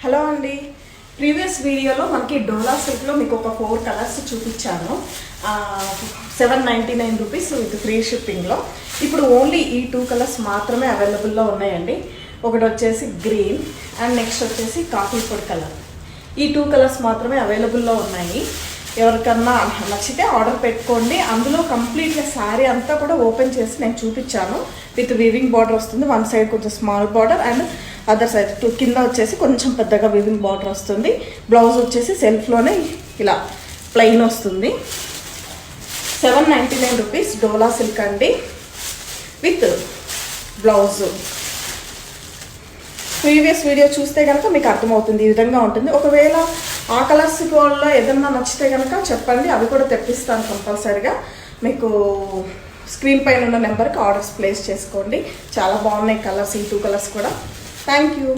Hello అండి, previous వీడియోలో మనకి డోలా సిల్క్లో మీకు ఒక 4 కలర్స్ చూపించాను. 799 రూపీస్ విత్ ఫ్రీ షిప్పింగ్లో. ఇప్పుడు ఓన్లీ ఈ 2 కలర్స్ మాత్రమే అవైలబుల్లో ఉన్నాయండి. ఒకటి వచ్చేసి గ్రీన్ అండ్ నెక్స్ట్ వచ్చేసి కాఫీ పొడి కలర్. ఈ 2 కలర్స్ మాత్రమే అవైలబుల్లో ఉన్నాయి. ఎవరికన్నా నచ్చితే ఆర్డర్ పెట్టుకోండి. అందులో కంప్లీట్గా శారీ అంతా కూడా ఓపెన్ చేసి నేను చూపించాను. విత్ వీవింగ్ బార్డర్ వస్తుంది. వన్ సైడ్ కొంచెం small border and other side కింద వచ్చేసి కొంచెం పెద్దగా వీవింగ్ బార్డర్ వస్తుంది. బ్లౌజ్ వచ్చేసి సెల్ఫ్లోనే ఇలా ప్లెయిన్ వస్తుంది. 799 రూపీస్ డోలా సిల్క్ అండి విత్ బ్లౌజ్. ప్రీవియస్ వీడియో చూస్తే కనుక మీకు అర్థమవుతుంది, ఈ విధంగా ఉంటుంది. ఒకవేళ ఆ కలర్స్ వల్ల ఏదన్నా నచ్చితే కనుక చెప్పండి, అవి కూడా తెప్పిస్తాను కంపల్సరీగా. మీకు స్క్రీన్ పైన ఉన్న నెంబర్కి ఆర్డర్స్ ప్లేస్ చేసుకోండి. చాలా బాగున్నాయి కలర్స్, ఈ 2 కలర్స్ కూడా. Thank you.